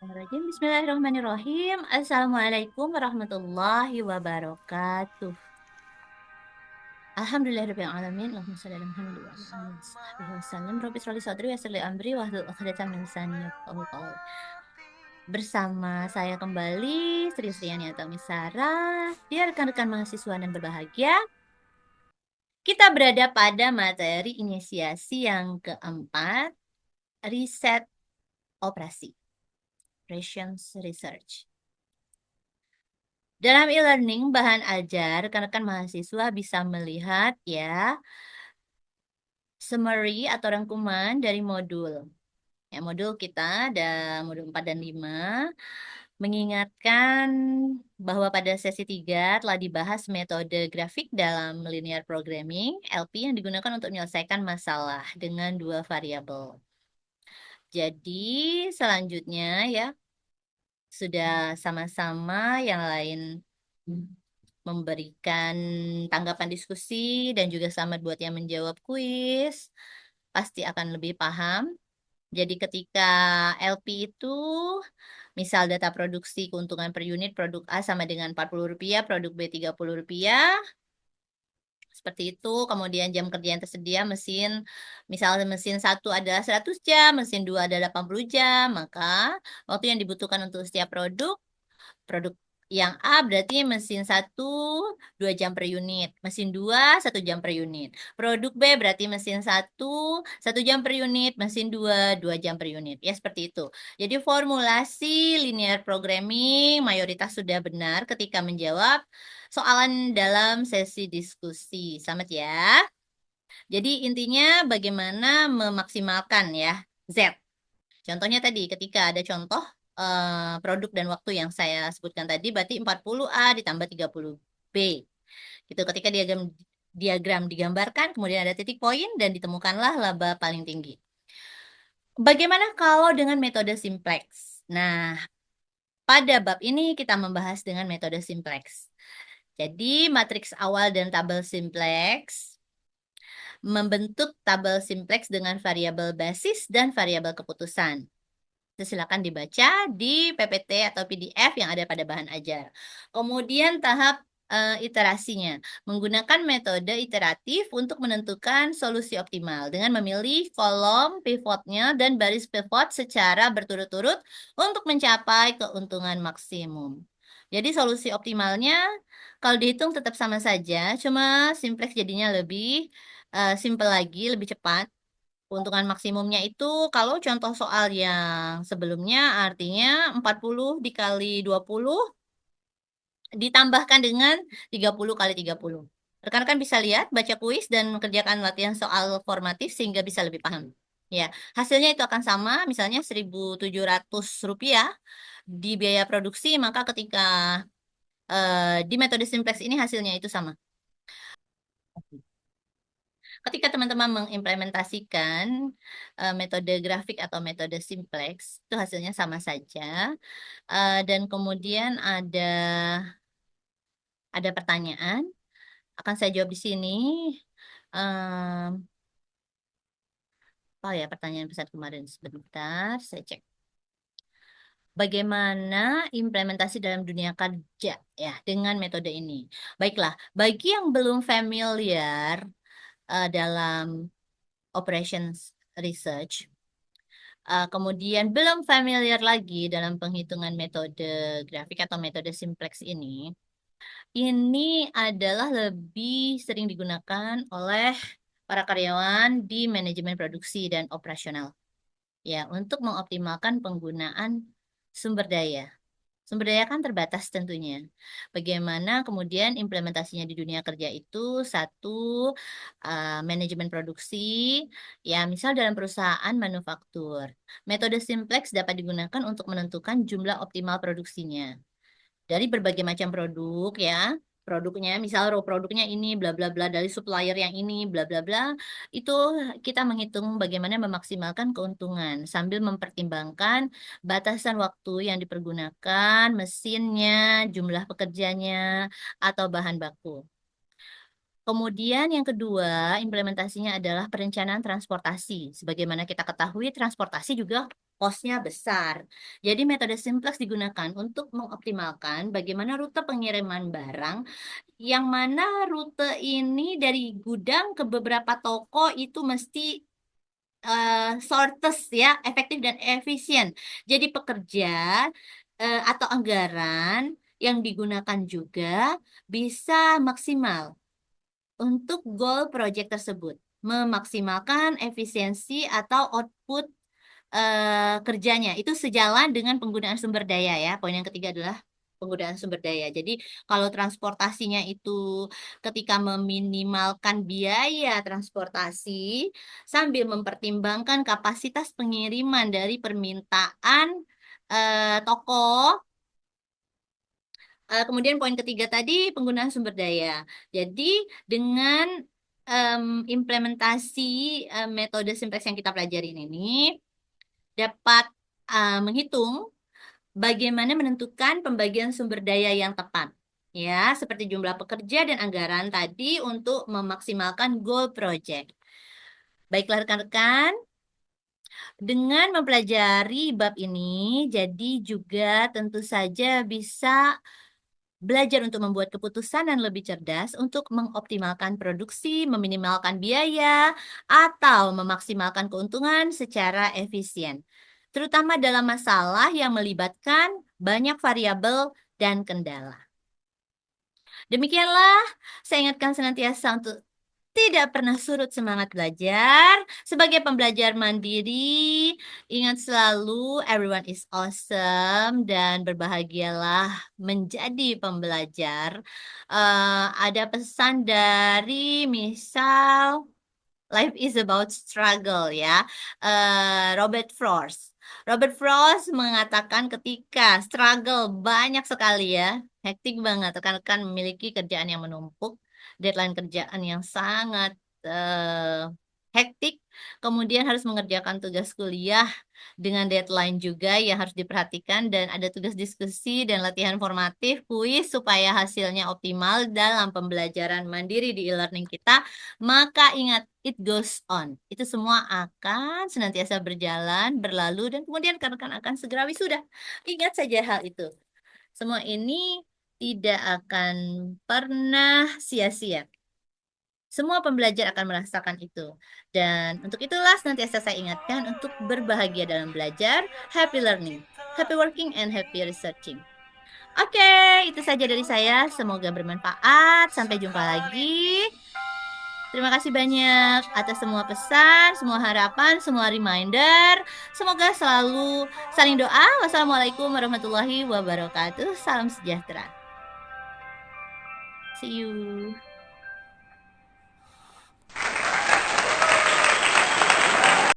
Bismillahirrahmanirrahim. Assalamualaikum warahmatullahi wabarakatuh. Alhamdulillahirrahmanirrahim. Allahumma shalli ala Muhammad wa ala alihi wa sahbihi wa sallam. Rabbi shrah li sadri wa yassir li amri wahlul 'uqdatam min lisani yafqahu qawli. Bersama saya kembali Sri Sriani atau Misara. Dia rekan-rekan mahasiswa dan berbahagia. Kita berada pada materi inisiasi yang keempat, riset operasi. Operations Research. Dalam e-learning, bahan ajar, rekan-rekan mahasiswa bisa melihat ya summary atau rangkuman dari modul. Ya, modul kita ada modul 4 dan 5 mengingatkan bahwa pada sesi 3 telah dibahas metode grafik dalam linear programming LP yang digunakan untuk menyelesaikan masalah dengan dua variabel. Jadi selanjutnya ya sudah sama-sama yang lain memberikan tanggapan diskusi dan juga selamat buat yang menjawab kuis. Pasti akan lebih paham. Jadi ketika LP itu misal data produksi keuntungan per unit produk A sama dengan Rp40, produk B Rp30. Seperti itu, kemudian jam kerja yang tersedia mesin, misalnya mesin satu adalah 100 jam, mesin dua adalah 80 jam, maka waktu yang dibutuhkan untuk setiap produk yang A berarti mesin satu 2 jam per unit, mesin 2 1 jam per unit. Produk B berarti mesin satu 1 jam per unit, mesin 2 2 jam per unit. Ya seperti itu. Jadi formulasi linear programming mayoritas sudah benar ketika menjawab soalan dalam sesi diskusi. Selamat ya. Jadi intinya bagaimana memaksimalkan ya Z. Contohnya tadi ketika ada contoh produk dan waktu yang saya sebutkan tadi berarti 40A ditambah 30B. Gitu ketika diagram digambarkan kemudian ada titik poin dan ditemukanlah laba paling tinggi. Bagaimana kalau dengan metode simplex? Nah, pada bab ini kita membahas dengan metode simplex. Jadi matriks awal dan tabel simplex membentuk tabel simplex dengan variabel basis dan variabel keputusan. Silakan dibaca di PPT atau PDF yang ada pada bahan ajar. Kemudian tahap iterasinya. Menggunakan metode iteratif untuk menentukan solusi optimal dengan memilih kolom pivotnya dan baris pivot secara berturut-turut untuk mencapai keuntungan maksimum. Jadi solusi optimalnya kalau dihitung tetap sama saja, cuma simplex jadinya lebih simpel lagi, lebih cepat. Keuntungan maksimumnya itu kalau contoh soal yang sebelumnya artinya 40 dikali 20 ditambahkan dengan 30 kali 30. Rekan-rekan bisa lihat, baca kuis dan mengerjakan latihan soal formatif sehingga bisa lebih paham. Ya, hasilnya itu akan sama, misalnya Rp1.700 di biaya produksi, maka ketika di metode simplex ini hasilnya itu sama. Ketika teman-teman mengimplementasikan metode grafik atau metode simplex, itu hasilnya sama saja. Dan kemudian ada pertanyaan, akan saya jawab di sini. Oh ya, pertanyaan pesan kemarin sebentar, saya cek. Bagaimana implementasi dalam dunia kerja ya dengan metode ini? Baiklah, bagi yang belum familiar dalam operations research, kemudian belum familiar lagi dalam penghitungan metode grafik atau metode simplex ini adalah lebih sering digunakan oleh para karyawan di manajemen produksi dan operasional. Ya, untuk mengoptimalkan penggunaan sumber daya. Sumber daya kan terbatas tentunya. Bagaimana kemudian implementasinya di dunia kerja itu satu manajemen produksi, ya misal dalam perusahaan manufaktur. Metode simplex dapat digunakan untuk menentukan jumlah optimal produksinya dari berbagai macam produk ya. Produknya, misal raw produknya ini, bla bla bla, dari supplier yang ini, bla bla bla, itu kita menghitung bagaimana memaksimalkan keuntungan sambil mempertimbangkan batasan waktu yang dipergunakan, mesinnya, jumlah pekerjanya, atau bahan baku. Kemudian yang kedua, implementasinya adalah perencanaan transportasi. Sebagaimana kita ketahui, transportasi juga kosnya besar. Jadi metode simplex digunakan untuk mengoptimalkan bagaimana rute pengiriman barang, yang mana rute ini dari gudang ke beberapa toko itu mesti shortest ya, efektif dan efisien. Jadi pekerja atau anggaran yang digunakan juga bisa maksimal untuk goal project tersebut, memaksimalkan efisiensi atau output kerjanya. Itu sejalan dengan penggunaan sumber daya ya. Poin yang ketiga adalah penggunaan sumber daya. Jadi kalau transportasinya itu ketika meminimalkan biaya transportasi sambil mempertimbangkan kapasitas pengiriman dari permintaan toko. Kemudian poin ketiga tadi penggunaan sumber daya. Jadi dengan em, implementasi metode simplex yang kita pelajarin ini dapat menghitung bagaimana menentukan pembagian sumber daya yang tepat. Ya, seperti jumlah pekerja dan anggaran tadi untuk memaksimalkan goal project. Baiklah rekan-rekan, dengan mempelajari bab ini, jadi juga tentu saja bisa belajar untuk membuat keputusan yang lebih cerdas untuk mengoptimalkan produksi, meminimalkan biaya, atau memaksimalkan keuntungan secara efisien. Terutama dalam masalah yang melibatkan banyak variabel dan kendala. Demikianlah, saya ingatkan senantiasa untuk tidak pernah surut semangat belajar. Sebagai pembelajar mandiri, ingat selalu everyone is awesome dan berbahagialah menjadi pembelajar. Ada pesan dari misal Life is about struggle ya. Robert Frost. Robert Frost mengatakan ketika struggle banyak sekali ya, hektik banget, rekan-rekan memiliki kerjaan yang menumpuk, deadline kerjaan yang sangat hektik, kemudian harus mengerjakan tugas kuliah dengan deadline juga yang harus diperhatikan dan ada tugas diskusi dan latihan formatif, kuis supaya hasilnya optimal dalam pembelajaran mandiri di e-learning kita. Maka ingat, it goes on. Itu semua akan senantiasa berjalan, berlalu, dan kemudian rekan-rekan akan segera wisuda. Ingat saja hal itu. Semua ini tidak akan pernah sia-sia. Semua pembelajar akan merasakan itu. Dan untuk itulah senantiasa saya ingatkan untuk berbahagia dalam belajar, happy learning, happy working, and happy researching. Oke, itu saja dari saya. Semoga bermanfaat. Sampai jumpa lagi. Terima kasih banyak atas semua pesan, semua harapan, semua reminder. Semoga selalu saling doa. Wassalamualaikum warahmatullahi wabarakatuh. Salam sejahtera. See you.